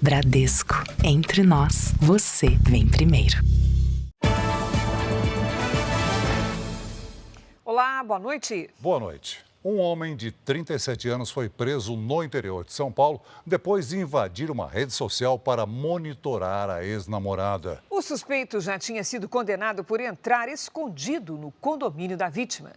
Bradesco. Entre nós, você vem primeiro. Olá, boa noite. Boa noite. Um homem de 37 anos foi preso no interior de São Paulo depois de invadir uma rede social para monitorar a ex-namorada. O suspeito já tinha sido condenado por entrar escondido no condomínio da vítima.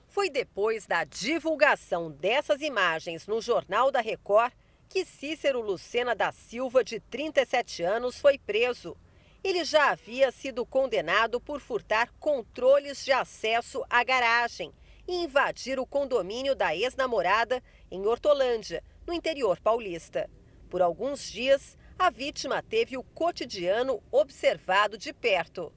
Foi depois da divulgação dessas imagens no Jornal da Record que Cícero Lucena da Silva, de 37 anos, foi preso. Ele já havia sido condenado por furtar controles de acesso à garagem e invadir o condomínio da ex-namorada em Hortolândia, no interior paulista. Por alguns dias, a vítima teve o cotidiano observado de perto.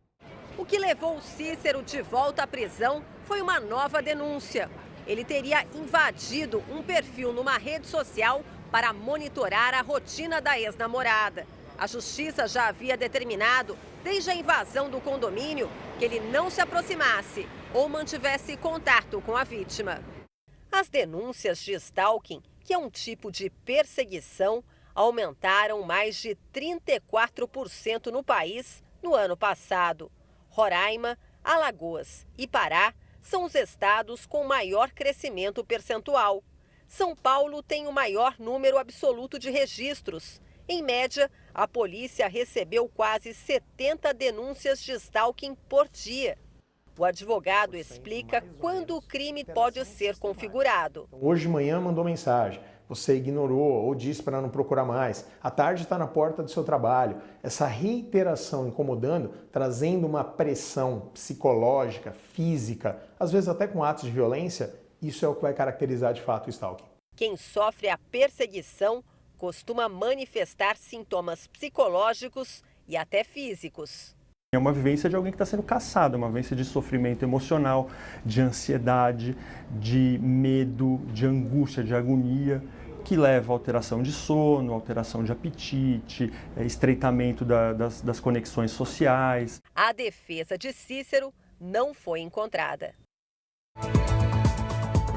O que levou o Cícero de volta à prisão foi uma nova denúncia. Ele teria invadido um perfil numa rede social para monitorar a rotina da ex-namorada. A justiça já havia determinado, desde a invasão do condomínio, que ele não se aproximasse ou mantivesse contato com a vítima. As denúncias de stalking, que é um tipo de perseguição, aumentaram mais de 34% no país no ano passado. Roraima, Alagoas e Pará são os estados com maior crescimento percentual. São Paulo tem o maior número absoluto de registros. Em média, a polícia recebeu quase 70 denúncias de stalking por dia. O advogado explica quando o crime pode ser configurado. Hoje de manhã mandou mensagem, você ignorou ou disse para não procurar mais. À tarde está na porta do seu trabalho. Essa reiteração incomodando, trazendo uma pressão psicológica, física, às vezes até com atos de violência, isso é o que vai caracterizar de fato o stalking. Quem sofre a perseguição costuma manifestar sintomas psicológicos e até físicos. É uma vivência de alguém que está sendo caçado, uma vivência de sofrimento emocional, de ansiedade, de medo, de angústia, de agonia, que leva a alteração de sono, alteração de apetite, estreitamento das conexões sociais. A defesa de Cícero não foi encontrada.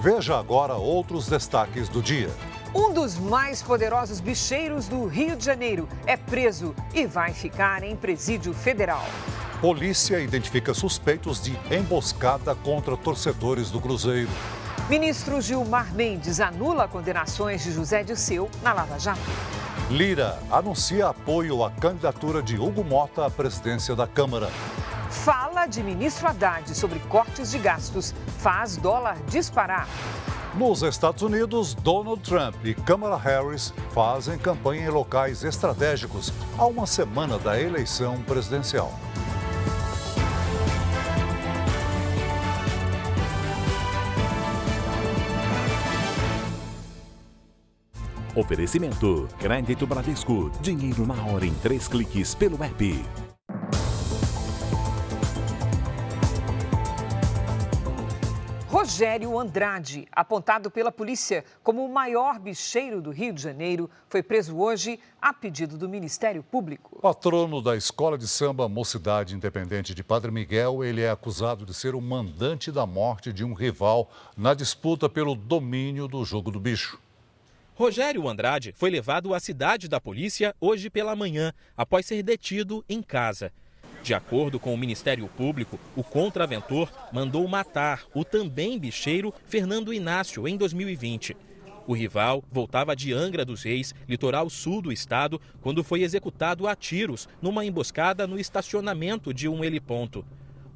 Veja agora outros destaques do dia. Um dos mais poderosos bicheiros do Rio de Janeiro é preso e vai ficar em presídio federal. Polícia identifica suspeitos de emboscada contra torcedores do Cruzeiro. Ministro Gilmar Mendes anula condenações de José Dirceu na Lava Jato. Lira anuncia apoio à candidatura de Hugo Mota à presidência da Câmara. Fala de ministro Haddad sobre cortes de gastos, faz dólar disparar. Nos Estados Unidos, Donald Trump e Kamala Harris fazem campanha em locais estratégicos a uma semana da eleição presidencial. Oferecimento: Crédito Bradesco. Dinheiro na hora em 3 cliques pelo app. Rogério Andrade, apontado pela polícia como o maior bicheiro do Rio de Janeiro, foi preso hoje a pedido do Ministério Público. Patrono da Escola de Samba Mocidade Independente de Padre Miguel, ele é acusado de ser o mandante da morte de um rival na disputa pelo domínio do jogo do bicho. Rogério Andrade foi levado à cidade da polícia hoje pela manhã, após ser detido em casa. De acordo com o Ministério Público, o contraventor mandou matar o também bicheiro Fernando Inácio em 2020. O rival voltava de Angra dos Reis, litoral sul do estado, quando foi executado a tiros numa emboscada no estacionamento de um heliponto.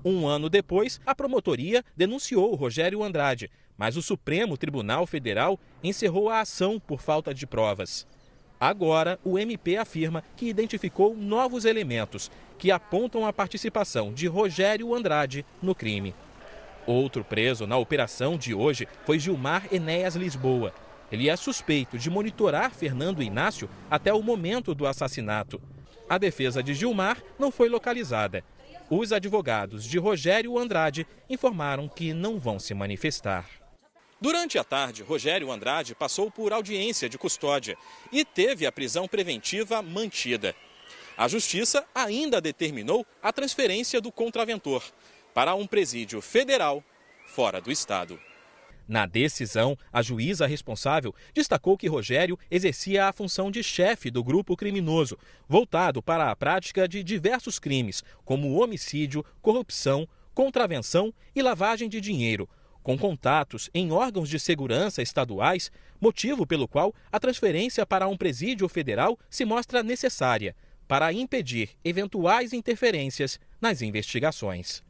Um ano depois, a promotoria denunciou Rogério Andrade, mas o Supremo Tribunal Federal encerrou a ação por falta de provas. Agora, o MP afirma que identificou novos elementos que apontam a participação de Rogério Andrade no crime. Outro preso na operação de hoje foi Gilmar Enéas Lisboa. Ele é suspeito de monitorar Fernando Inácio até o momento do assassinato. A defesa de Gilmar não foi localizada. Os advogados de Rogério Andrade informaram que não vão se manifestar. Durante a tarde, Rogério Andrade passou por audiência de custódia e teve a prisão preventiva mantida. A Justiça ainda determinou a transferência do contraventor para um presídio federal fora do estado. Na decisão, a juíza responsável destacou que Rogério exercia a função de chefe do grupo criminoso, voltado para a prática de diversos crimes, como homicídio, corrupção, contravenção e lavagem de dinheiro, com contatos em órgãos de segurança estaduais, motivo pelo qual a transferência para um presídio federal se mostra necessária para impedir eventuais interferências nas investigações.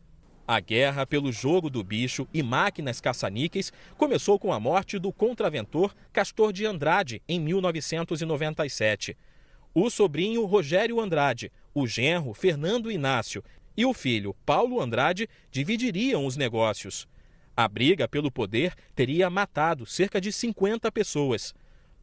A guerra pelo jogo do bicho e máquinas caça-níqueis começou com a morte do contraventor Castor de Andrade em 1997. O sobrinho Rogério Andrade, o genro Fernando Inácio e o filho Paulo Andrade dividiriam os negócios. A briga pelo poder teria matado cerca de 50 pessoas.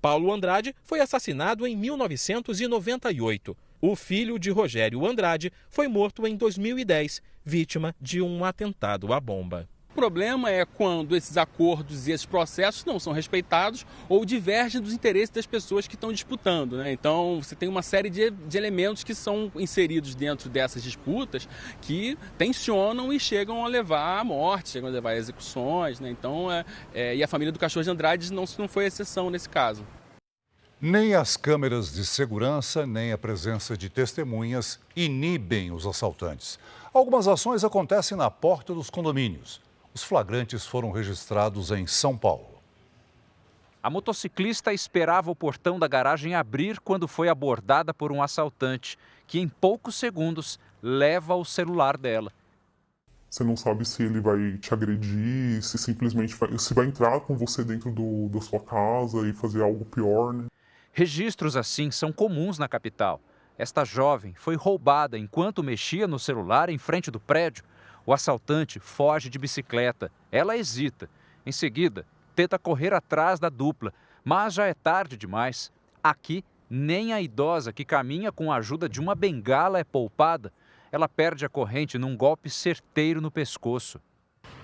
Paulo Andrade foi assassinado em 1998. O filho de Rogério Andrade foi morto em 2010, vítima de um atentado à bomba. O problema é quando esses acordos e esses processos não são respeitados ou divergem dos interesses das pessoas que estão disputando, né? Então, você tem uma série de elementos que são inseridos dentro dessas disputas que tensionam e chegam a levar à morte, chegam a levar a execuções, né? Então, e a família do Castor de Andrade não foi exceção nesse caso. Nem as câmeras de segurança, nem a presença de testemunhas inibem os assaltantes. Algumas ações acontecem na porta dos condomínios. Os flagrantes foram registrados em São Paulo. A motociclista esperava o portão da garagem abrir quando foi abordada por um assaltante, que em poucos segundos leva o celular dela. Você não sabe se ele vai te agredir, se simplesmente vai entrar com você dentro da sua casa e fazer algo pior, né? Registros assim são comuns na capital. Esta jovem foi roubada enquanto mexia no celular em frente do prédio. O assaltante foge de bicicleta. Ela hesita. Em seguida, tenta correr atrás da dupla, mas já é tarde demais. Aqui, nem a idosa que caminha com a ajuda de uma bengala é poupada. Ela perde a corrente num golpe certeiro no pescoço.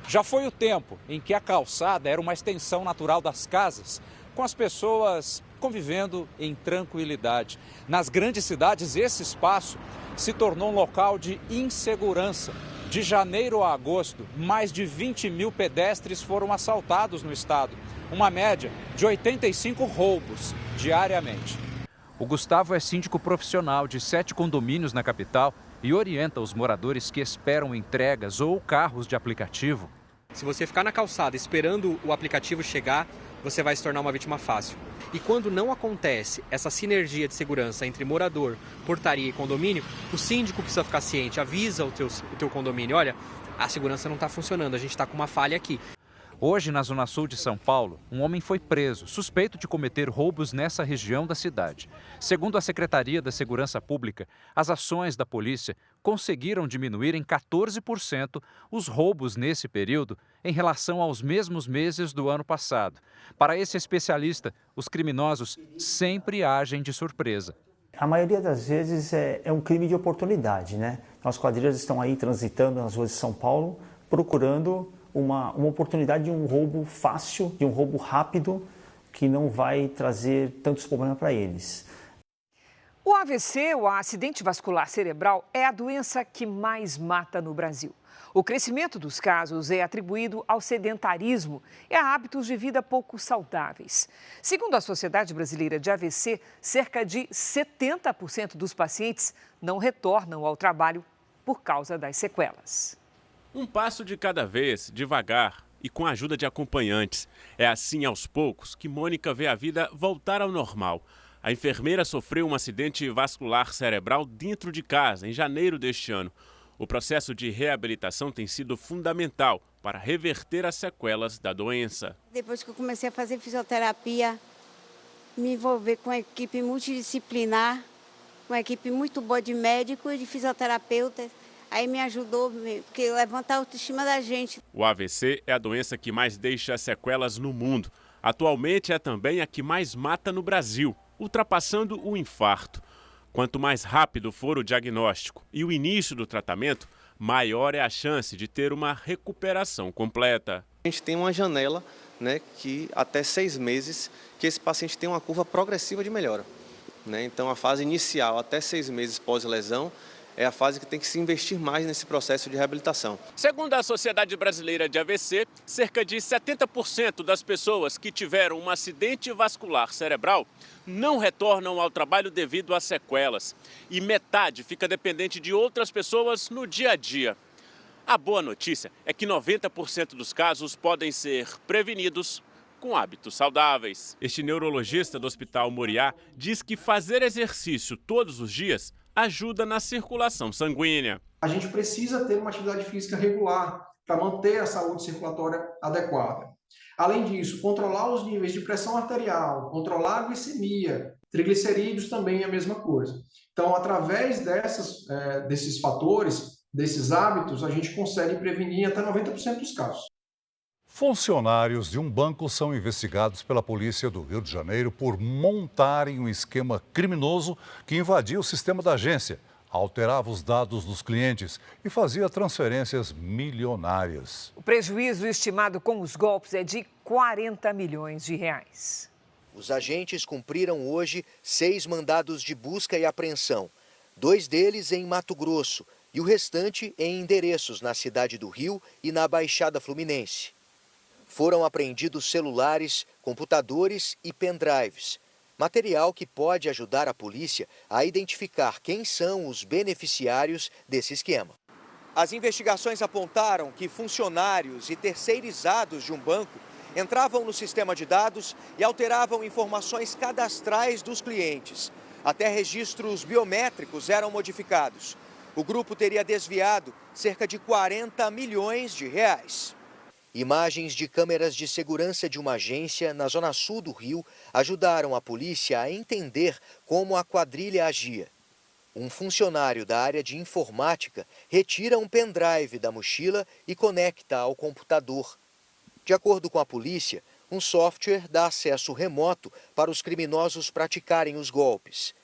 Já foi o tempo em que a calçada era uma extensão natural das casas, com as pessoas convivendo em tranquilidade. Nas grandes cidades, esse espaço se tornou um local de insegurança. De janeiro a agosto, mais de 20 mil pedestres foram assaltados no estado, uma média de 85 roubos diariamente. O Gustavo é síndico profissional de 7 condomínios na capital e orienta os moradores que esperam entregas ou carros de aplicativo. Se você ficar na calçada esperando o aplicativo chegar, você vai se tornar uma vítima fácil. E quando não acontece essa sinergia de segurança entre morador, portaria e condomínio, o síndico precisa ficar ciente, avisa o teu condomínio, olha, a segurança não está funcionando, a gente está com uma falha aqui. Hoje, na zona sul de São Paulo, um homem foi preso, suspeito de cometer roubos nessa região da cidade. Segundo a Secretaria da Segurança Pública, as ações da polícia conseguiram diminuir em 14% os roubos nesse período em relação aos mesmos meses do ano passado. Para esse especialista, os criminosos sempre agem de surpresa. A maioria das vezes é um crime de oportunidade, né? As quadrilhas estão aí transitando nas ruas de São Paulo, procurando uma oportunidade de um roubo fácil, de um roubo rápido, que não vai trazer tantos problemas para eles. O AVC, o acidente vascular cerebral, é a doença que mais mata no Brasil. O crescimento dos casos é atribuído ao sedentarismo e a hábitos de vida pouco saudáveis. Segundo a Sociedade Brasileira de AVC, cerca de 70% dos pacientes não retornam ao trabalho por causa das sequelas. Um passo de cada vez, devagar e com a ajuda de acompanhantes. É assim, aos poucos, que Mônica vê a vida voltar ao normal. A enfermeira sofreu um acidente vascular cerebral dentro de casa, em janeiro deste ano. O processo de reabilitação tem sido fundamental para reverter as sequelas da doença. Depois que eu comecei a fazer fisioterapia, me envolver com uma equipe multidisciplinar, uma equipe muito boa de médicos e de fisioterapeutas, aí me ajudou, porque levanta a autoestima da gente. O AVC é a doença que mais deixa sequelas no mundo. Atualmente é também a que mais mata no Brasil, ultrapassando o infarto. Quanto mais rápido for o diagnóstico e o início do tratamento, maior é a chance de ter uma recuperação completa. A gente tem uma janela, né, que até 6 meses, que esse paciente tem uma curva progressiva de melhora. Né? Então, a fase inicial, até 6 meses pós-lesão, é a fase que tem que se investir mais nesse processo de reabilitação. Segundo a Sociedade Brasileira de AVC, cerca de 70% das pessoas que tiveram um acidente vascular cerebral não retornam ao trabalho devido a sequelas. E metade fica dependente de outras pessoas no dia a dia. A boa notícia é que 90% dos casos podem ser prevenidos com hábitos saudáveis. Este neurologista do Hospital Moriá diz que fazer exercício todos os dias ajuda na circulação sanguínea. A gente precisa ter uma atividade física regular para manter a saúde circulatória adequada. Além disso, controlar os níveis de pressão arterial, controlar a glicemia, triglicerídeos também é a mesma coisa. Então, através desses fatores, desses hábitos, a gente consegue prevenir até 90% dos casos. Funcionários de um banco são investigados pela polícia do Rio de Janeiro por montarem um esquema criminoso que invadia o sistema da agência, alterava os dados dos clientes e fazia transferências milionárias. O prejuízo estimado com os golpes é de 40 milhões de reais. Os agentes cumpriram hoje 6 mandados de busca e apreensão, 2 deles em Mato Grosso e o restante em endereços na cidade do Rio e na Baixada Fluminense. Foram apreendidos celulares, computadores e pendrives, material que pode ajudar a polícia a identificar quem são os beneficiários desse esquema. As investigações apontaram que funcionários e terceirizados de um banco entravam no sistema de dados e alteravam informações cadastrais dos clientes. Até registros biométricos eram modificados. O grupo teria desviado cerca de 40 milhões de reais. Imagens de câmeras de segurança de uma agência na zona sul do Rio ajudaram a polícia a entender como a quadrilha agia. Um funcionário da área de informática retira um pendrive da mochila e conecta ao computador. De acordo com a polícia, um software dá acesso remoto para os criminosos praticarem os golpes.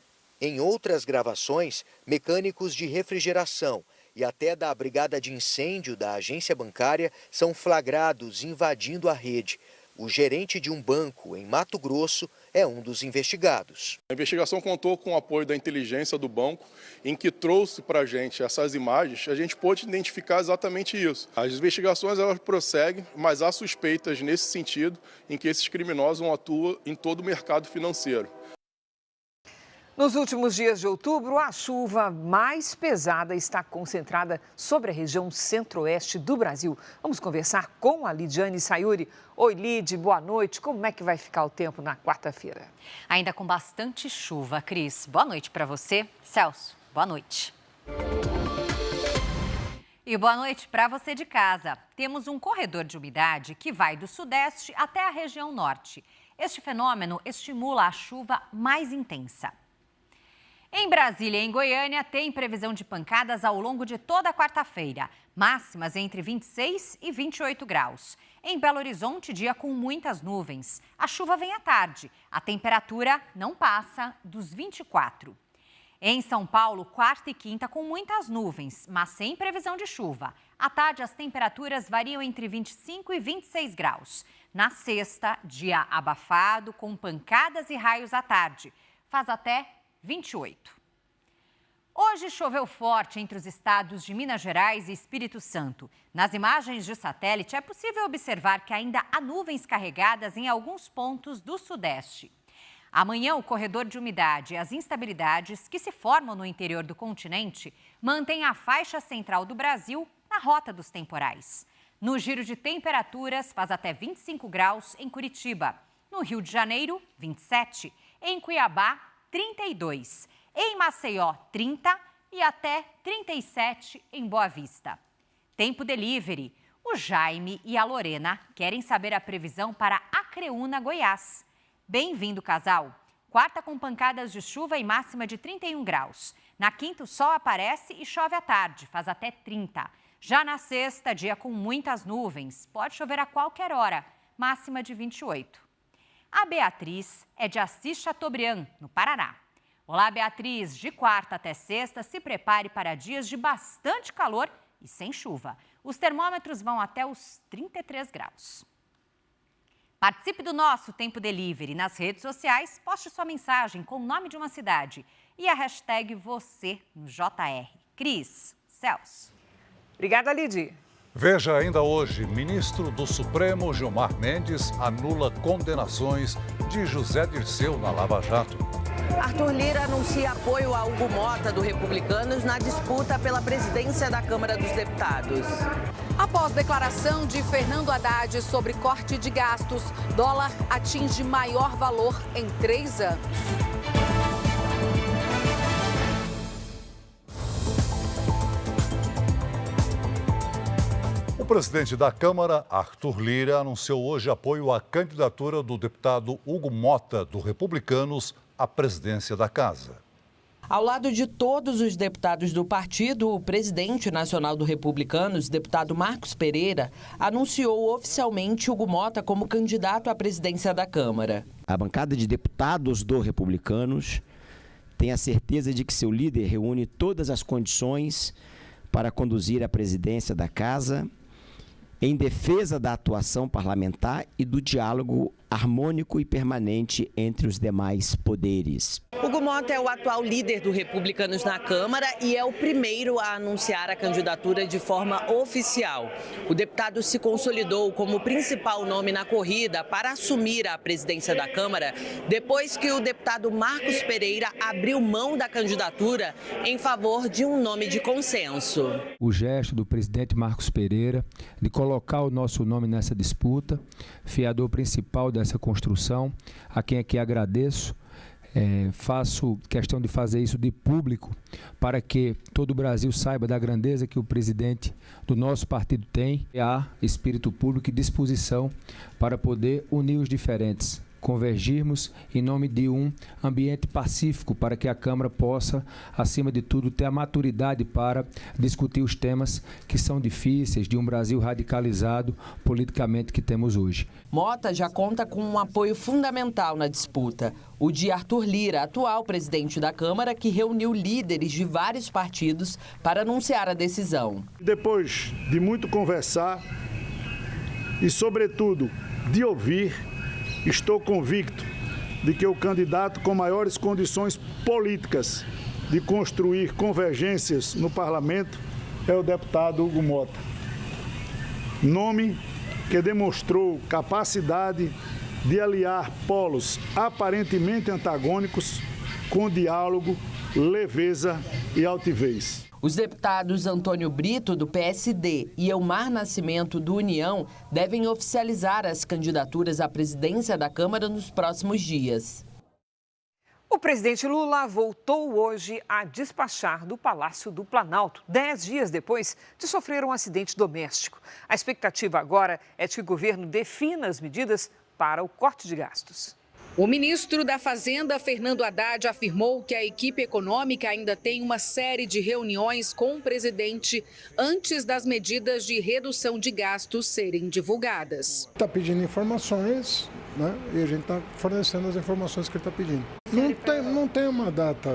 Em outras gravações, mecânicos de refrigeração e até da brigada de incêndio da agência bancária são flagrados invadindo a rede. O gerente de um banco em Mato Grosso é um dos investigados. A investigação contou com o apoio da inteligência do banco, em que trouxe para a gente essas imagens. A gente pôde identificar exatamente isso. As investigações elas prosseguem, mas há suspeitas nesse sentido, em que esses criminosos atuam em todo o mercado financeiro. Nos últimos dias de outubro, a chuva mais pesada está concentrada sobre a região centro-oeste do Brasil. Vamos conversar com a Lidiane Sayuri. Oi, Lid, boa noite. Como é que vai ficar o tempo na quarta-feira? Ainda com bastante chuva, Cris. Boa noite para você. Celso, boa noite. E boa noite para você de casa. Temos um corredor de umidade que vai do sudeste até a região norte. Este fenômeno estimula a chuva mais intensa. Em Brasília e em Goiânia, tem previsão de pancadas ao longo de toda a quarta-feira. Máximas entre 26 e 28 graus. Em Belo Horizonte, dia com muitas nuvens. A chuva vem à tarde. A temperatura não passa dos 24. Em São Paulo, quarta e quinta com muitas nuvens, mas sem previsão de chuva. À tarde, as temperaturas variam entre 25 e 26 graus. Na sexta, dia abafado, com pancadas e raios à tarde. Faz até 28. Hoje choveu forte entre os estados de Minas Gerais e Espírito Santo. Nas imagens de satélite é possível observar que ainda há nuvens carregadas em alguns pontos do sudeste. Amanhã, o corredor de umidade e as instabilidades que se formam no interior do continente mantêm a faixa central do Brasil na rota dos temporais. No giro de temperaturas, faz até 25 graus em Curitiba. No Rio de Janeiro, 27. Em Cuiabá, 32, em Maceió 30 e até 37 em Boa Vista. Tempo Delivery. O Jaime e a Lorena querem saber a previsão para Acreúna, Goiás. Bem-vindo, casal. Quarta com pancadas de chuva e máxima de 31 graus. Na quinta, o sol aparece e chove à tarde, faz até 30. Já na sexta, dia com muitas nuvens. Pode chover a qualquer hora, máxima de 28. A Beatriz é de Assis Chateaubriand, no Paraná. Olá, Beatriz. De quarta até sexta, se prepare para dias de bastante calor e sem chuva. Os termômetros vão até os 33 graus. Participe do nosso Tempo Delivery nas redes sociais, poste sua mensagem com o nome de uma cidade e a hashtag você no JR. Cris, Celso. Obrigada, Lidy. Veja ainda hoje, ministro do Supremo Gilmar Mendes anula condenações de José Dirceu na Lava Jato. Arthur Lira anuncia apoio a Hugo Mota, do Republicanos, na disputa pela presidência da Câmara dos Deputados. Após declaração de Fernando Haddad sobre corte de gastos, dólar atinge maior valor em 3 anos. O presidente da Câmara, Arthur Lira, anunciou hoje apoio à candidatura do deputado Hugo Mota, do Republicanos, à presidência da Casa. Ao lado de todos os deputados do partido, o presidente nacional do Republicanos, deputado Marcos Pereira, anunciou oficialmente Hugo Mota como candidato à presidência da Câmara. A bancada de deputados do Republicanos tem a certeza de que seu líder reúne todas as condições para conduzir a presidência da Casa em defesa da atuação parlamentar e do diálogo harmônico e permanente entre os demais poderes. Hugo Mota é o atual líder do Republicanos na Câmara e é o primeiro a anunciar a candidatura de forma oficial. O deputado se consolidou como o principal nome na corrida para assumir a presidência da Câmara depois que o deputado Marcos Pereira abriu mão da candidatura em favor de um nome de consenso. O gesto do presidente Marcos Pereira de colocar o nosso nome nessa disputa, fiador principal dessa construção, a quem aqui agradeço. Faço questão de fazer isso de público para que todo o Brasil saiba da grandeza que o presidente do nosso partido tem. Há espírito público e disposição para poder unir os diferentes, convergirmos em nome de um ambiente pacífico para que a Câmara possa, acima de tudo, ter a maturidade para discutir os temas que são difíceis de um Brasil radicalizado politicamente que temos hoje. Mota já conta com um apoio fundamental na disputa, o de Arthur Lira, atual presidente da Câmara, que reuniu líderes de vários partidos para anunciar a decisão. Depois de muito conversar e, sobretudo, de ouvir, estou convicto de que o candidato com maiores condições políticas de construir convergências no parlamento é o deputado Hugo Mota. Nome que demonstrou capacidade de aliar polos aparentemente antagônicos com diálogo, leveza e altivez. Os deputados Antônio Brito, do PSD, e Elmar Nascimento, do União, devem oficializar as candidaturas à presidência da Câmara nos próximos dias. O presidente Lula voltou hoje a despachar do Palácio do Planalto, 10 dias depois de sofrer um acidente doméstico. A expectativa agora é de que o governo defina as medidas para o corte de gastos. O ministro da Fazenda, Fernando Haddad, afirmou que a equipe econômica ainda tem uma série de reuniões com o presidente antes das medidas de redução de gastos serem divulgadas. Está pedindo informações, né? E a gente está fornecendo as informações que ele está pedindo. Não tem uma data,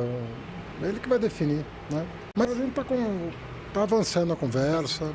é ele que vai definir, né? Mas a gente está avançando a conversa.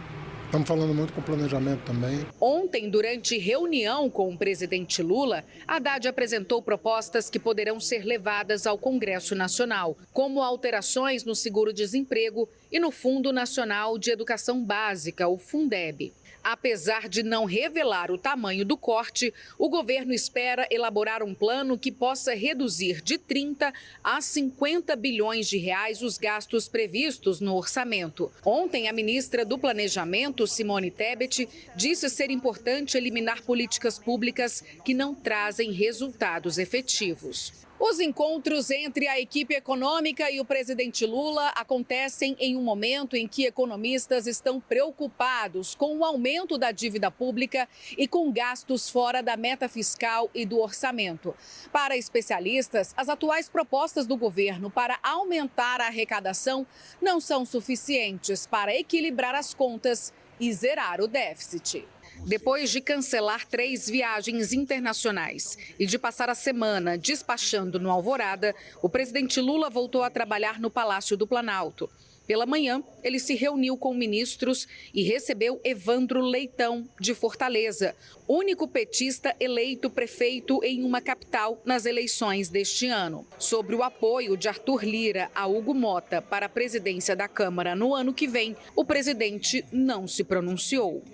Estamos falando muito com planejamento também. Ontem, durante reunião com o presidente Lula, Haddad apresentou propostas que poderão ser levadas ao Congresso Nacional, como alterações no seguro-desemprego e no Fundo Nacional de Educação Básica, o Fundeb. Apesar de não revelar o tamanho do corte, o governo espera elaborar um plano que possa reduzir de 30 a 50 bilhões de reais os gastos previstos no orçamento. Ontem, a ministra do Planejamento, Simone Tebet, disse ser importante eliminar políticas públicas que não trazem resultados efetivos. Os encontros entre a equipe econômica e o presidente Lula acontecem em um momento em que economistas estão preocupados com o aumento da dívida pública e com gastos fora da meta fiscal e do orçamento. Para especialistas, as atuais propostas do governo para aumentar a arrecadação não são suficientes para equilibrar as contas e zerar o déficit. Depois de cancelar 3 viagens internacionais e de passar a semana despachando no Alvorada, o presidente Lula voltou a trabalhar no Palácio do Planalto. Pela manhã, ele se reuniu com ministros e recebeu Evandro Leitão, de Fortaleza, único petista eleito prefeito em uma capital nas eleições deste ano. Sobre o apoio de Arthur Lira a Hugo Mota para a presidência da Câmara no ano que vem, o presidente não se pronunciou.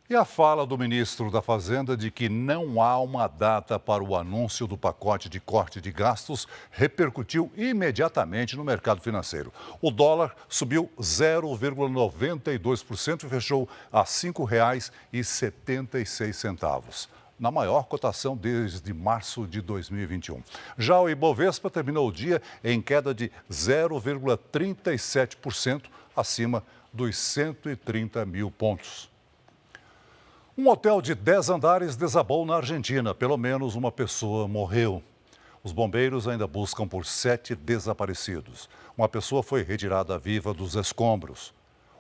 E a fala do ministro da Fazenda de que não há uma data para o anúncio do pacote de corte de gastos repercutiu imediatamente no mercado financeiro. O dólar subiu 0,92% e fechou a R$ 5,76, na maior cotação desde março de 2021. Já o Ibovespa terminou o dia em queda de 0,37%, acima dos 130 mil pontos. Um hotel de 10 andares desabou na Argentina. Pelo menos uma pessoa morreu. Os bombeiros ainda buscam por 7 desaparecidos. Uma pessoa foi retirada viva dos escombros.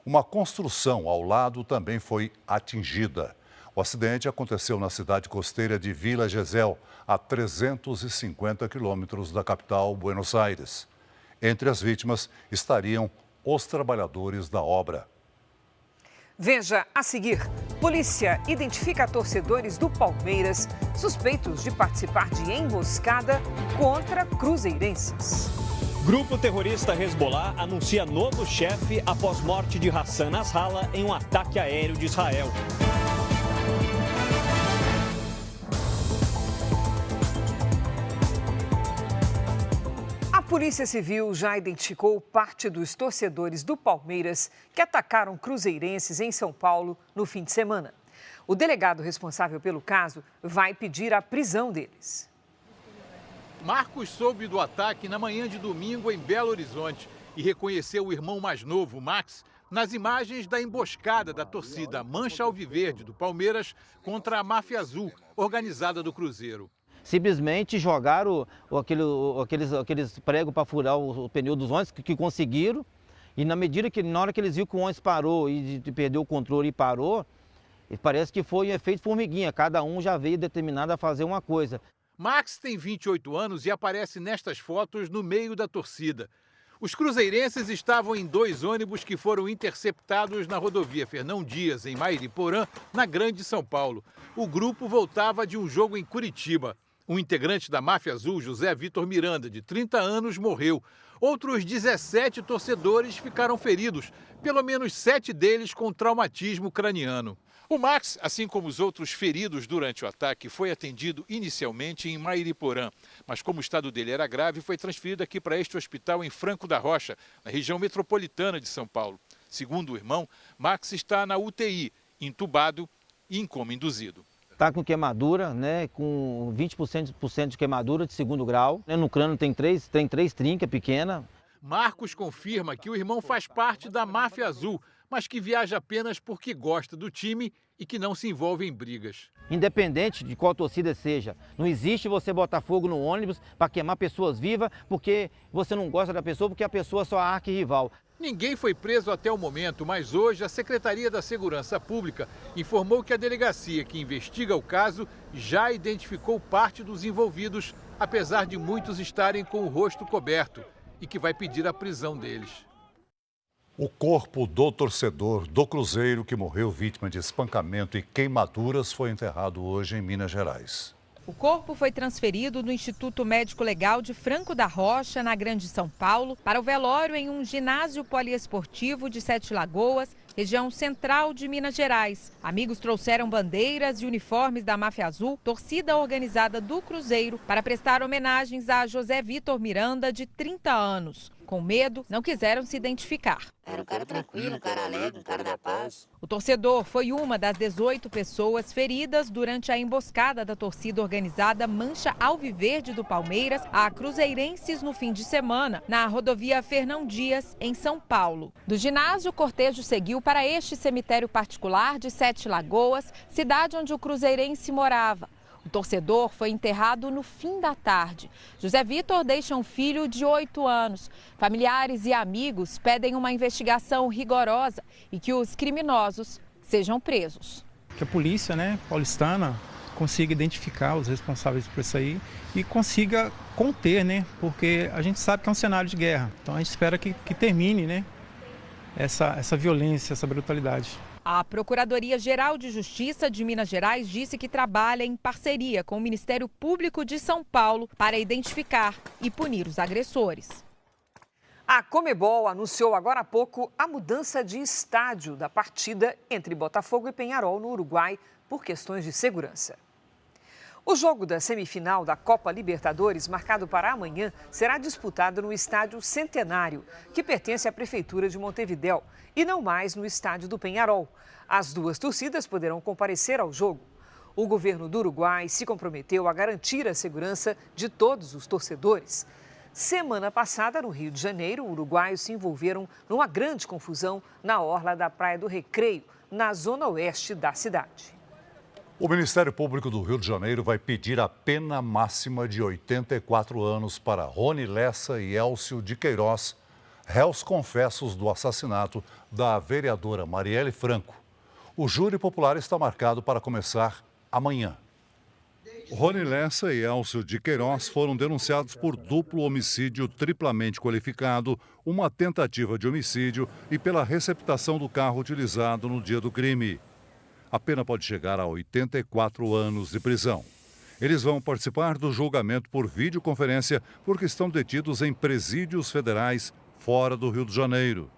Uma construção ao lado também foi atingida. O acidente aconteceu na cidade costeira de Vila Gesell, a 350 quilômetros da capital, Buenos Aires. Entre as vítimas estariam os trabalhadores da obra. Veja a seguir. Polícia identifica torcedores do Palmeiras suspeitos de participar de emboscada contra cruzeirenses. Grupo terrorista Hezbollah anuncia novo chefe após morte de Hassan Nasrallah em um ataque aéreo de Israel. A Polícia Civil já identificou parte dos torcedores do Palmeiras que atacaram cruzeirenses em São Paulo no fim de semana. O delegado responsável pelo caso vai pedir a prisão deles. Marcos soube do ataque na manhã de domingo em Belo Horizonte e reconheceu o irmão mais novo, Max, nas imagens da emboscada da torcida Mancha Alviverde do Palmeiras contra a Máfia Azul, organizada do Cruzeiro. Simplesmente jogaram aqueles pregos para furar o pneu dos ônibus que conseguiram. E na hora que eles viram que o ônibus parou e perdeu o controle e parou, parece que foi um efeito formiguinha. Cada um já veio determinado a fazer uma coisa. Max tem 28 anos e aparece nestas fotos no meio da torcida. Os cruzeirenses estavam em 2 ônibus que foram interceptados na rodovia Fernão Dias, em Mairiporã, na Grande São Paulo. O grupo voltava de um jogo em Curitiba. Um integrante da Máfia Azul, José Vitor Miranda, de 30 anos, morreu. Outros 17 torcedores ficaram feridos, pelo menos 7 deles com traumatismo craniano. O Max, assim como os outros feridos durante o ataque, foi atendido inicialmente em Mairiporã, mas como o estado dele era grave, foi transferido aqui para este hospital em Franco da Rocha, na região metropolitana de São Paulo. Segundo o irmão, Max está na UTI, entubado e em coma induzido. Está com queimadura, né, com 20% de queimadura de 2º grau. No crânio tem três trincas pequenas. Marcos confirma que o irmão faz parte da Máfia Azul, mas que viaja apenas porque gosta do time e que não se envolve em brigas. Independente de qual torcida seja, não existe você botar fogo no ônibus para queimar pessoas vivas porque você não gosta da pessoa, porque a pessoa é sua arquirrival. Ninguém foi preso até o momento, mas hoje a Secretaria da Segurança Pública informou que a delegacia que investiga o caso já identificou parte dos envolvidos, apesar de muitos estarem com o rosto coberto, e que vai pedir a prisão deles. O corpo do torcedor do Cruzeiro que morreu vítima de espancamento e queimaduras foi enterrado hoje em Minas Gerais. O corpo foi transferido do Instituto Médico Legal de Franco da Rocha, na Grande São Paulo, para o velório em um ginásio poliesportivo de 7 Lagoas, região central de Minas Gerais. Amigos trouxeram bandeiras e uniformes da Máfia Azul, torcida organizada do Cruzeiro, para prestar homenagens a José Vitor Miranda, de 30 anos. Com medo, não quiseram se identificar. Era um cara tranquilo, um cara alegre, um cara da paz. O torcedor foi uma das 18 pessoas feridas durante a emboscada da torcida organizada Mancha Alviverde do Palmeiras a cruzeirenses no fim de semana, na rodovia Fernão Dias, em São Paulo. Do ginásio, o cortejo seguiu para este cemitério particular de 7 Lagoas, cidade onde o cruzeirense morava. O torcedor foi enterrado no fim da tarde. José Vitor deixa um filho de 8 anos. Familiares e amigos pedem uma investigação rigorosa e que os criminosos sejam presos. Que a polícia, paulistana, consiga identificar os responsáveis por isso aí e consiga conter, né? Porque a gente sabe que é um cenário de guerra. Então a gente espera que termine, né? Essa violência, essa brutalidade. A Procuradoria-Geral de Justiça de Minas Gerais disse que trabalha em parceria com o Ministério Público de São Paulo para identificar e punir os agressores. A Conmebol anunciou agora há pouco a mudança de estádio da partida entre Botafogo e Peñarol, no Uruguai, por questões de segurança. O jogo da semifinal da Copa Libertadores, marcado para amanhã, será disputado no Estádio Centenário, que pertence à Prefeitura de Montevidéu, e não mais no Estádio do Peñarol. As duas torcidas poderão comparecer ao jogo. O governo do Uruguai se comprometeu a garantir a segurança de todos os torcedores. Semana passada, no Rio de Janeiro, uruguaios se envolveram numa grande confusão na orla da Praia do Recreio, na zona oeste da cidade. O Ministério Público do Rio de Janeiro vai pedir a pena máxima de 84 anos para Rony Lessa e Elcio de Queiroz, réus confessos do assassinato da vereadora Marielle Franco. O júri popular está marcado para começar amanhã. Rony Lessa e Elcio de Queiroz foram denunciados por duplo homicídio triplamente qualificado, uma tentativa de homicídio e pela receptação do carro utilizado no dia do crime. A pena pode chegar a 84 anos de prisão. Eles vão participar do julgamento por videoconferência porque estão detidos em presídios federais fora do Rio de Janeiro.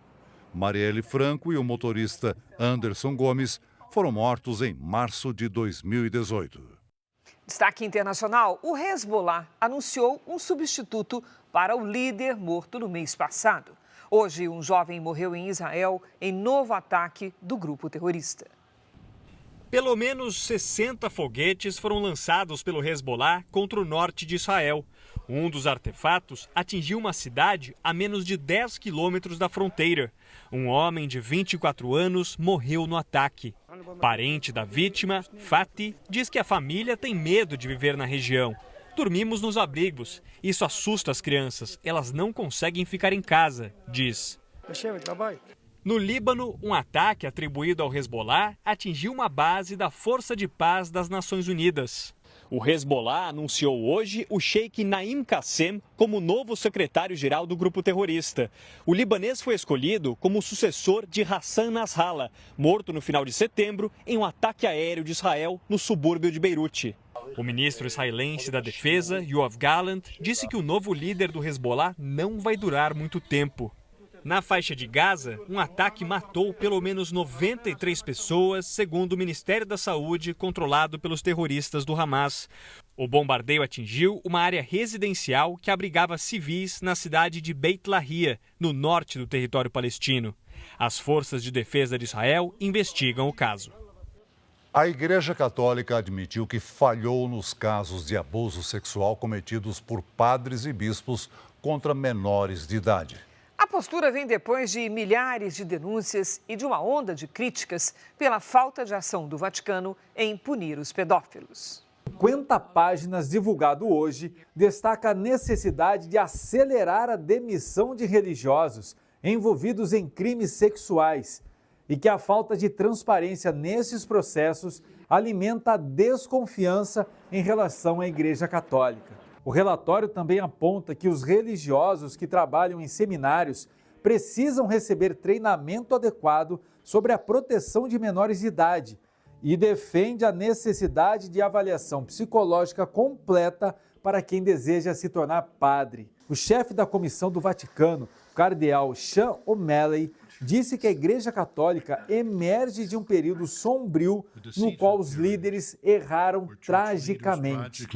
Marielle Franco e o motorista Anderson Gomes foram mortos em março de 2018. Destaque internacional: o Hezbollah anunciou um substituto para o líder morto no mês passado. Hoje, um jovem morreu em Israel em novo ataque do grupo terrorista. Pelo menos 60 foguetes foram lançados pelo Hezbollah contra o norte de Israel. Um dos artefatos atingiu uma cidade a menos de 10 quilômetros da fronteira. Um homem de 24 anos morreu no ataque. Parente da vítima, Fatih, diz que a família tem medo de viver na região. Dormimos nos abrigos. Isso assusta as crianças. Elas não conseguem ficar em casa, diz. No Líbano, um ataque atribuído ao Hezbollah atingiu uma base da Força de Paz das Nações Unidas. O Hezbollah anunciou hoje o Sheikh Naim Qassem como novo secretário-geral do grupo terrorista. O libanês foi escolhido como sucessor de Hassan Nasrallah, morto no final de setembro em um ataque aéreo de Israel no subúrbio de Beirute. O ministro israelense da Defesa, Yoav Gallant, disse que o novo líder do Hezbollah não vai durar muito tempo. Na faixa de Gaza, um ataque matou pelo menos 93 pessoas, segundo o Ministério da Saúde, controlado pelos terroristas do Hamas. O bombardeio atingiu uma área residencial que abrigava civis na cidade de Beit Lahia, no norte do território palestino. As forças de defesa de Israel investigam o caso. A Igreja Católica admitiu que falhou nos casos de abuso sexual cometidos por padres e bispos contra menores de idade. A postura vem depois de milhares de denúncias e de uma onda de críticas pela falta de ação do Vaticano em punir os pedófilos. 50 páginas divulgado hoje destaca a necessidade de acelerar a demissão de religiosos envolvidos em crimes sexuais e que a falta de transparência nesses processos alimenta a desconfiança em relação à Igreja Católica. O relatório também aponta que os religiosos que trabalham em seminários precisam receber treinamento adequado sobre a proteção de menores de idade e defende a necessidade de avaliação psicológica completa para quem deseja se tornar padre. O chefe da Comissão do Vaticano, o cardeal Sean O'Malley, disse que a Igreja Católica emerge de um período sombrio no qual os líderes erraram tragicamente.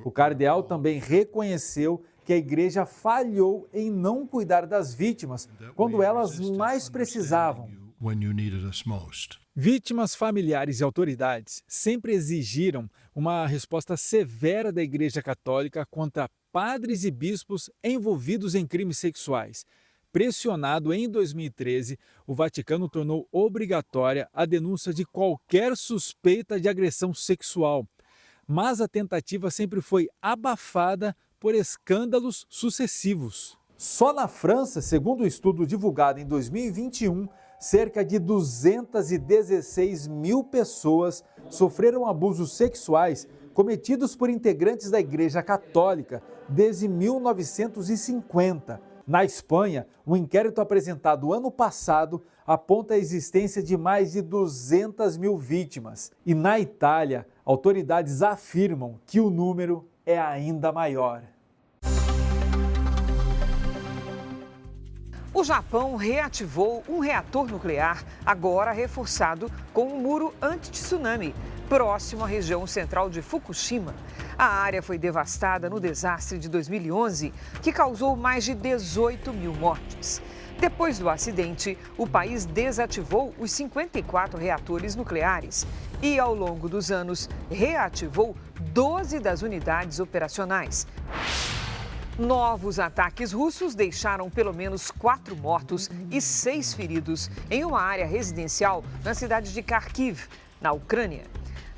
O cardeal também reconheceu que a Igreja falhou em não cuidar das vítimas quando elas mais precisavam. Vítimas, familiares e autoridades sempre exigiram uma resposta severa da Igreja Católica contra padres e bispos envolvidos em crimes sexuais. Pressionado em 2013, o Vaticano tornou obrigatória a denúncia de qualquer suspeita de agressão sexual. Mas a tentativa sempre foi abafada por escândalos sucessivos. Só na França, segundo um estudo divulgado em 2021, cerca de 216 mil pessoas sofreram abusos sexuais cometidos por integrantes da Igreja Católica desde 1950. Na Espanha, um inquérito apresentado ano passado aponta a existência de mais de 200 mil vítimas. E na Itália, autoridades afirmam que o número é ainda maior. O Japão reativou um reator nuclear, agora reforçado com um muro anti-tsunami, próximo à região central de Fukushima. A área foi devastada no desastre de 2011, que causou mais de 18 mil mortes. Depois do acidente, o país desativou os 54 reatores nucleares e, ao longo dos anos, reativou 12 das unidades operacionais. Novos ataques russos deixaram pelo menos 4 mortos e 6 feridos em uma área residencial na cidade de Kharkiv, na Ucrânia.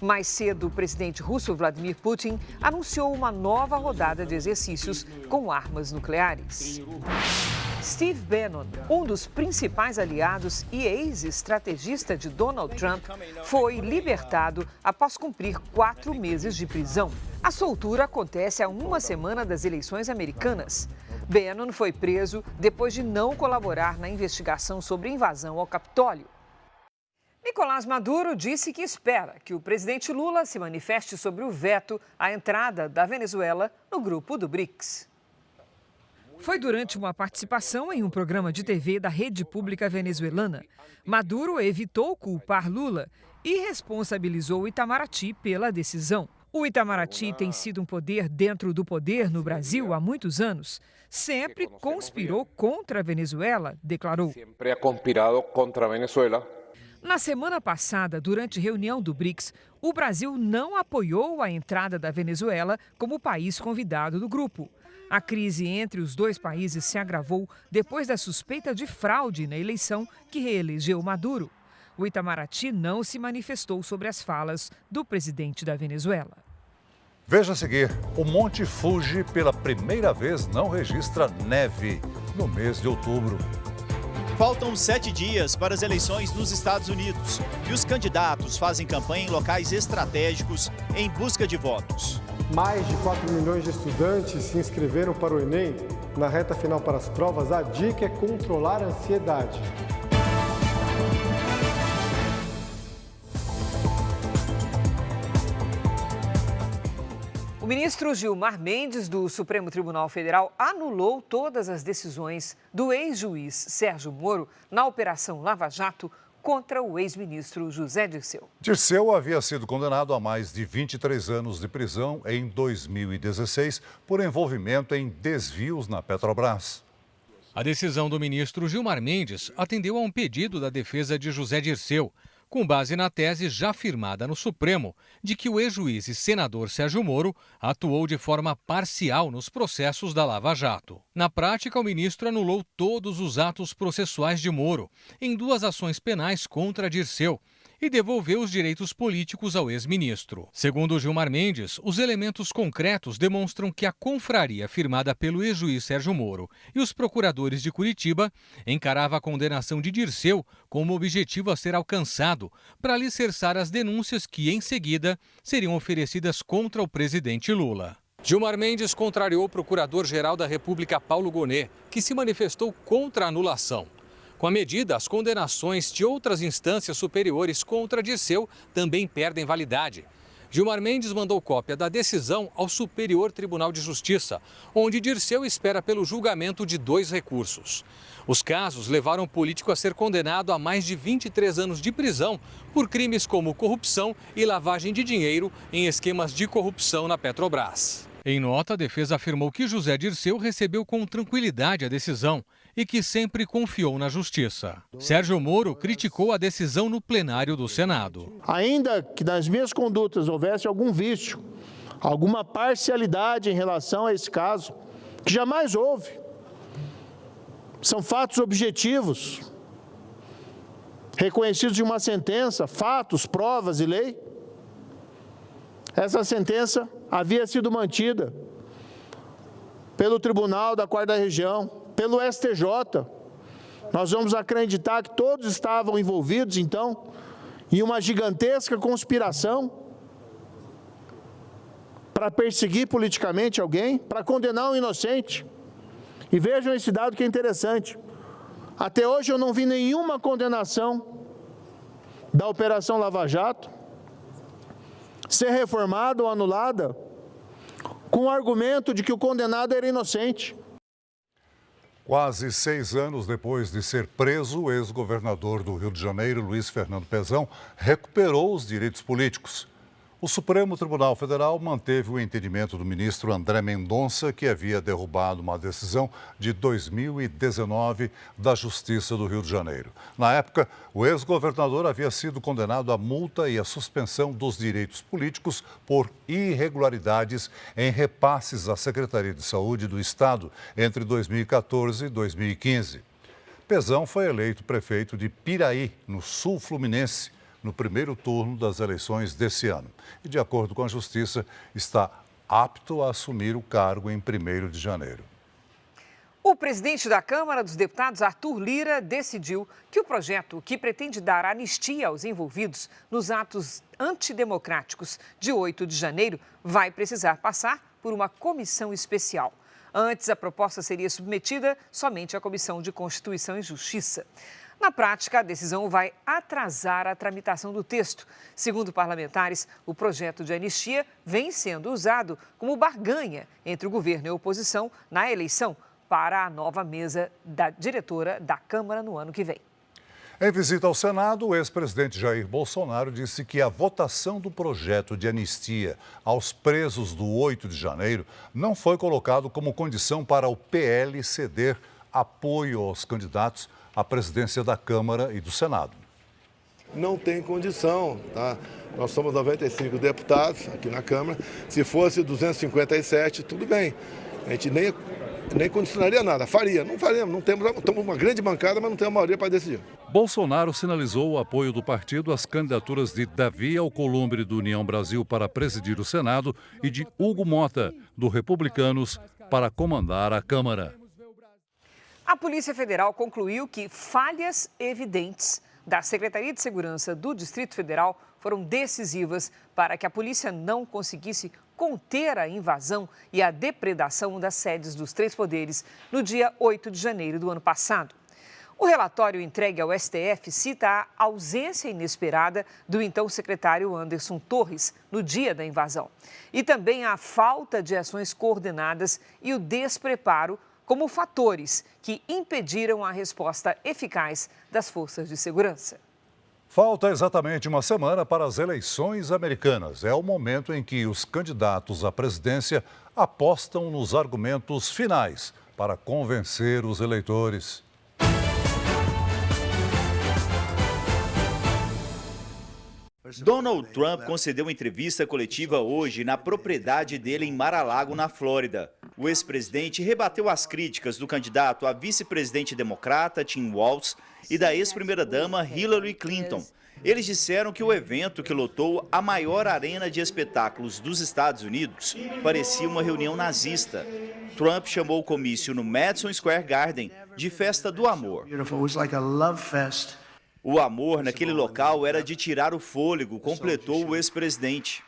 Mais cedo, o presidente russo Vladimir Putin anunciou uma nova rodada de exercícios com armas nucleares. Steve Bannon, um dos principais aliados e ex-estrategista de Donald Trump, foi libertado após cumprir 4 meses de prisão. A soltura acontece a uma semana das eleições americanas. Bannon foi preso depois de não colaborar na investigação sobre a invasão ao Capitólio. Nicolás Maduro disse que espera que o presidente Lula se manifeste sobre o veto à entrada da Venezuela no grupo do BRICS. Foi durante uma participação em um programa de TV da rede pública venezuelana. Maduro evitou culpar Lula e responsabilizou o Itamaraty pela decisão. O Itamaraty tem sido um poder dentro do poder no Brasil há muitos anos. Sempre conspirou contra a Venezuela, declarou. Sempre ha conspirado contra a Venezuela. Na semana passada, durante reunião do BRICS, o Brasil não apoiou a entrada da Venezuela como país convidado do grupo. A crise entre os dois países se agravou depois da suspeita de fraude na eleição que reelegeu Maduro. O Itamaraty não se manifestou sobre as falas do presidente da Venezuela. Veja a seguir, o Monte Fuji pela primeira vez não registra neve no mês de outubro. Faltam 7 dias para as eleições nos Estados Unidos e os candidatos fazem campanha em locais estratégicos em busca de votos. Mais de 4 milhões de estudantes se inscreveram para o Enem. Na reta final para as provas, a dica é controlar a ansiedade. O ministro Gilmar Mendes, do Supremo Tribunal Federal, anulou todas as decisões do ex-juiz Sérgio Moro na Operação Lava Jato contra o ex-ministro José Dirceu. Dirceu havia sido condenado a mais de 23 anos de prisão em 2016 por envolvimento em desvios na Petrobras. A decisão do ministro Gilmar Mendes atendeu a um pedido da defesa de José Dirceu, com base na tese já firmada no Supremo de que o ex-juiz e senador Sérgio Moro atuou de forma parcial nos processos da Lava Jato. Na prática, o ministro anulou todos os atos processuais de Moro em 2 ações penais contra Dirceu e devolveu os direitos políticos ao ex-ministro. Segundo Gilmar Mendes, os elementos concretos demonstram que a confraria firmada pelo ex-juiz Sérgio Moro e os procuradores de Curitiba encarava a condenação de Dirceu como objetivo a ser alcançado para alicerçar as denúncias que, em seguida, seriam oferecidas contra o presidente Lula. Gilmar Mendes contrariou o procurador-geral da República, Paulo Gonet, que se manifestou contra a anulação. Com a medida, as condenações de outras instâncias superiores contra Dirceu também perdem validade. Gilmar Mendes mandou cópia da decisão ao Superior Tribunal de Justiça, onde Dirceu espera pelo julgamento de 2 recursos. Os casos levaram o político a ser condenado a mais de 23 anos de prisão por crimes como corrupção e lavagem de dinheiro em esquemas de corrupção na Petrobras. Em nota, a defesa afirmou que José Dirceu recebeu com tranquilidade a decisão e que sempre confiou na justiça. Sérgio Moro criticou a decisão no plenário do Senado. Ainda que nas minhas condutas houvesse algum vício, alguma parcialidade em relação a esse caso, que jamais houve, são fatos objetivos, reconhecidos de uma sentença, fatos, provas e lei. Essa sentença havia sido mantida pelo Tribunal da 4ª Região, pelo STJ, Nós vamos acreditar que todos estavam envolvidos, então, em uma gigantesca conspiração para perseguir politicamente alguém, para condenar um inocente. E vejam esse dado que é interessante. Até hoje eu não vi nenhuma condenação da Operação Lava Jato ser reformada ou anulada com o argumento de que o condenado era inocente. Quase 6 anos depois de ser preso, o ex-governador do Rio de Janeiro, Luiz Fernando Pezão, recuperou os direitos políticos. O Supremo Tribunal Federal manteve o entendimento do ministro André Mendonça, que havia derrubado uma decisão de 2019 da Justiça do Rio de Janeiro. Na época, o ex-governador havia sido condenado à multa e à suspensão dos direitos políticos por irregularidades em repasses à Secretaria de Saúde do Estado entre 2014 e 2015. Pezão foi eleito prefeito de Piraí, no sul fluminense, no primeiro turno das eleições desse ano. E, de acordo com a Justiça, está apto a assumir o cargo em 1º de janeiro. O presidente da Câmara dos Deputados, Arthur Lira, decidiu que o projeto que pretende dar anistia aos envolvidos nos atos antidemocráticos de 8 de janeiro vai precisar passar por uma comissão especial. Antes, a proposta seria submetida somente à Comissão de Constituição e Justiça. Na prática, a decisão vai atrasar a tramitação do texto. Segundo parlamentares, o projeto de anistia vem sendo usado como barganha entre o governo e a oposição na eleição para a nova mesa da diretora da Câmara no ano que vem. Em visita ao Senado, o ex-presidente Jair Bolsonaro disse que a votação do projeto de anistia aos presos do 8 de janeiro não foi colocado como condição para o PL ceder apoio aos candidatos à presidência da Câmara e do Senado. Não tem condição, tá? Nós somos 95 deputados aqui na Câmara. Se fosse 257, tudo bem. A gente nem condicionaria nada, faria. Não faríamos, não temos uma grande bancada, mas não temos maioria para decidir. Bolsonaro sinalizou o apoio do partido às candidaturas de Davi Alcolumbre, do União Brasil, para presidir o Senado, e de Hugo Mota, do Republicanos, para comandar a Câmara. A Polícia Federal concluiu que falhas evidentes da Secretaria de Segurança do Distrito Federal foram decisivas para que a polícia não conseguisse conter a invasão e a depredação das sedes dos 3 poderes no dia 8 de janeiro do ano passado. O relatório entregue ao STF cita a ausência inesperada do então secretário Anderson Torres no dia da invasão e também a falta de ações coordenadas e o despreparo como fatores que impediram a resposta eficaz das forças de segurança. Falta exatamente uma semana para as eleições americanas. É o momento em que os candidatos à presidência apostam nos argumentos finais para convencer os eleitores. Donald Trump concedeu entrevista coletiva hoje na propriedade dele em Mar-a-Lago, na Flórida. O ex-presidente rebateu as críticas do candidato a vice-presidente democrata, Tim Walz, e da ex-primeira-dama Hillary Clinton. Eles disseram que o evento, que lotou a maior arena de espetáculos dos Estados Unidos, parecia uma reunião nazista. Trump chamou o comício no Madison Square Garden de festa do amor. O amor naquele local era de tirar o fôlego, completou o ex-presidente.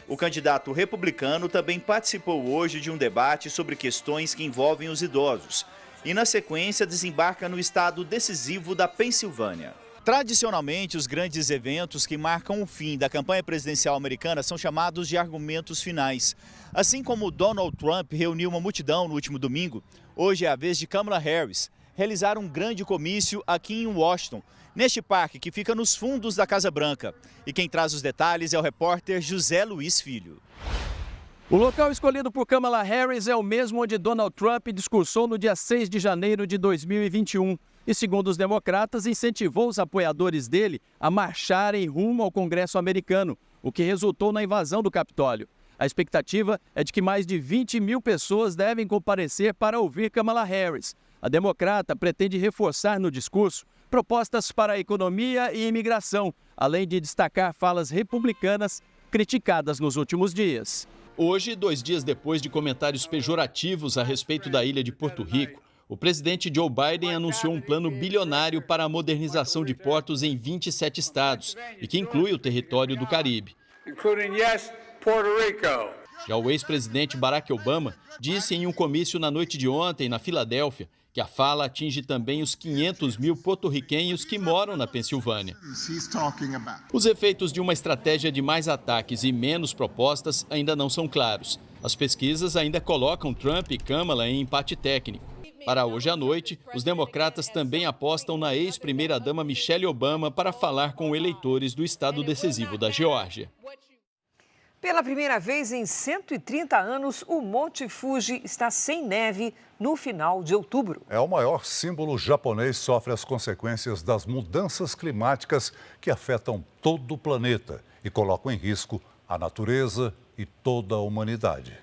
O candidato republicano também participou hoje de um debate sobre questões que envolvem os idosos e, na sequência, desembarca no estado decisivo da Pensilvânia. Tradicionalmente, os grandes eventos que marcam o fim da campanha presidencial americana são chamados de argumentos finais. Assim como Donald Trump reuniu uma multidão no último domingo, hoje é a vez de Kamala Harris realizar um grande comício aqui em Washington, neste parque que fica nos fundos da Casa Branca. E quem traz os detalhes é o repórter José Luiz Filho. O local escolhido por Kamala Harris é o mesmo onde Donald Trump discursou no dia 6 de janeiro de 2021. E, segundo os democratas, incentivou os apoiadores dele a marcharem rumo ao Congresso americano, o que resultou na invasão do Capitólio. A expectativa é de que mais de 20 mil pessoas devem comparecer para ouvir Kamala Harris. A democrata pretende reforçar no discurso propostas para a economia e imigração, além de destacar falas republicanas criticadas nos últimos dias. Hoje, 2 dias depois de comentários pejorativos a respeito da ilha de Porto Rico, o presidente Joe Biden anunciou um plano bilionário para a modernização de portos em 27 estados e que inclui o território do Caribe. Já o ex-presidente Barack Obama disse em um comício na noite de ontem, na Filadélfia, que a fala atinge também os 500 mil porto-riquenhos que moram na Pensilvânia. Os efeitos de uma estratégia de mais ataques e menos propostas ainda não são claros. As pesquisas ainda colocam Trump e Kamala em empate técnico. Para hoje à noite, os democratas também apostam na ex-primeira-dama Michelle Obama para falar com eleitores do estado decisivo da Geórgia. Pela primeira vez em 130 anos, o Monte Fuji está sem neve no final de outubro. É o maior símbolo japonês, sofre as consequências das mudanças climáticas que afetam todo o planeta e colocam em risco a natureza e toda a humanidade.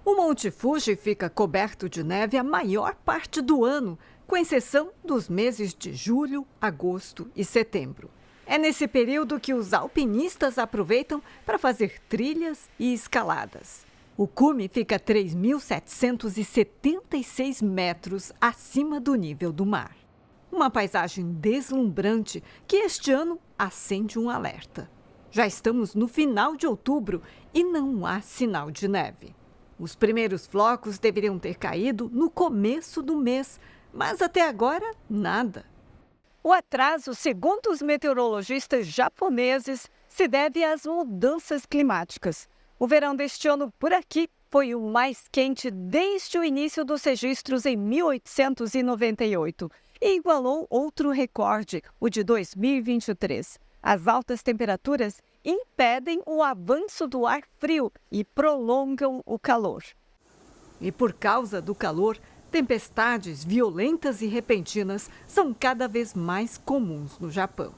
O Monte Fuji fica coberto de neve a maior parte do ano, com exceção dos meses de julho, agosto e setembro. É nesse período que os alpinistas aproveitam para fazer trilhas e escaladas. O cume fica a 3.776 metros acima do nível do mar. Uma paisagem deslumbrante que este ano acende um alerta. Já estamos no final de outubro e não há sinal de neve. Os primeiros flocos deveriam ter caído no começo do mês, mas até agora nada. O atraso, segundo os meteorologistas japoneses, se deve às mudanças climáticas. O verão deste ano por aqui foi o mais quente desde o início dos registros em 1898 e igualou outro recorde, o de 2023. As altas temperaturas impedem o avanço do ar frio e prolongam o calor. E por causa do calor, tempestades violentas e repentinas são cada vez mais comuns no Japão.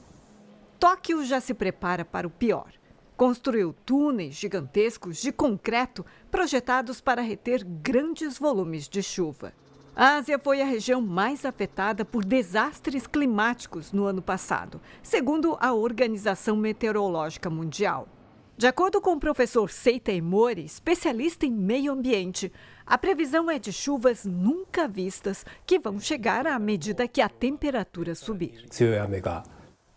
Tóquio já se prepara para o pior. Construiu túneis gigantescos de concreto projetados para reter grandes volumes de chuva. A Ásia foi a região mais afetada por desastres climáticos no ano passado, segundo a Organização Meteorológica Mundial. De acordo com o professor Seita Mori, especialista em meio ambiente, a previsão é de chuvas nunca vistas que vão chegar à medida que a temperatura subir.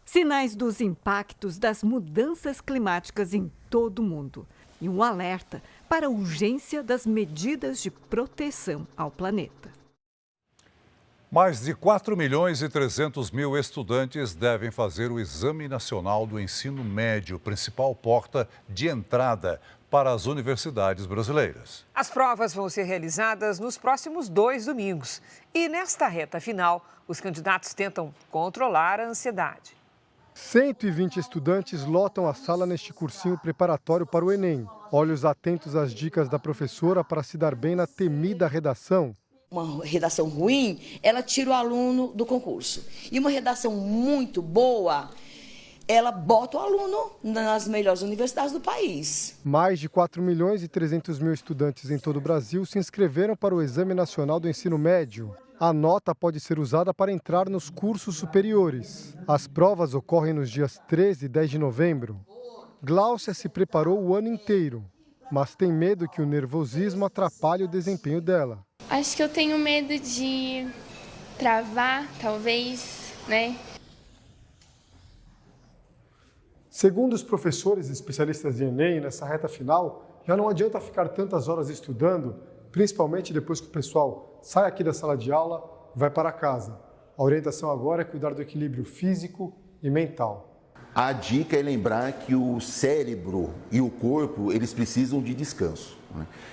Sinais dos impactos das mudanças climáticas em todo o mundo e um alerta para a urgência das medidas de proteção ao planeta. Mais de 4.300.000 estudantes devem fazer o Exame Nacional do Ensino Médio, principal porta de entrada para as universidades brasileiras. As provas vão ser realizadas nos próximos 2 domingos. E nesta reta final, os candidatos tentam controlar a ansiedade. 120 estudantes lotam a sala neste cursinho preparatório para o Enem. Olhos atentos às dicas da professora para se dar bem na temida redação. Uma redação ruim, ela tira o aluno do concurso. E uma redação muito boa, ela bota o aluno nas melhores universidades do país. Mais de 4.300.000 estudantes em todo o Brasil se inscreveram para o Exame Nacional do Ensino Médio. A nota pode ser usada para entrar nos cursos superiores. As provas ocorrem nos dias 13 e 10 de novembro. Gláucia se preparou o ano inteiro, mas tem medo que o nervosismo atrapalhe o desempenho dela. Acho que eu tenho medo de travar, talvez, né? Segundo os professores especialistas de Enem, nessa reta final, já não adianta ficar tantas horas estudando, principalmente depois que o pessoal sai aqui da sala de aula e vai para casa. A orientação agora é cuidar do equilíbrio físico e mental. A dica é lembrar que o cérebro e o corpo, eles precisam de descanso.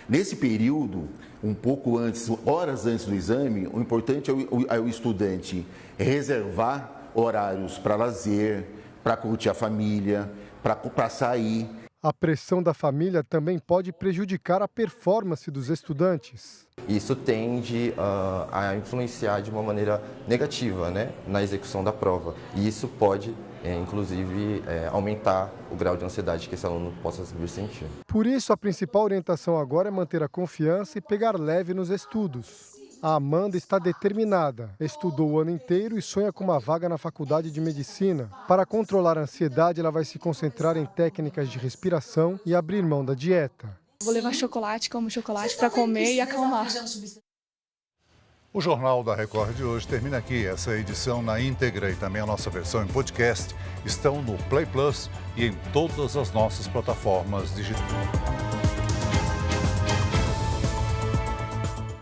Nesse período, um pouco antes, horas antes do exame, o importante é o estudante reservar horários para lazer, para curtir a família, para sair. A pressão da família também pode prejudicar a performance dos estudantes. Isso tende a influenciar de uma maneira negativa, né, na execução da prova. E isso pode, inclusive, aumentar o grau de ansiedade que esse aluno possa vir sentir. Por isso, a principal orientação agora é manter a confiança e pegar leve nos estudos. A Amanda está determinada, estudou o ano inteiro e sonha com uma vaga na faculdade de medicina. Para controlar a ansiedade, ela vai se concentrar em técnicas de respiração e abrir mão da dieta. Vou levar chocolate, como chocolate para comer e acalmar. O Jornal da Record de hoje termina aqui. Essa edição na íntegra e também a nossa versão em podcast estão no Play Plus e em todas as nossas plataformas digitais.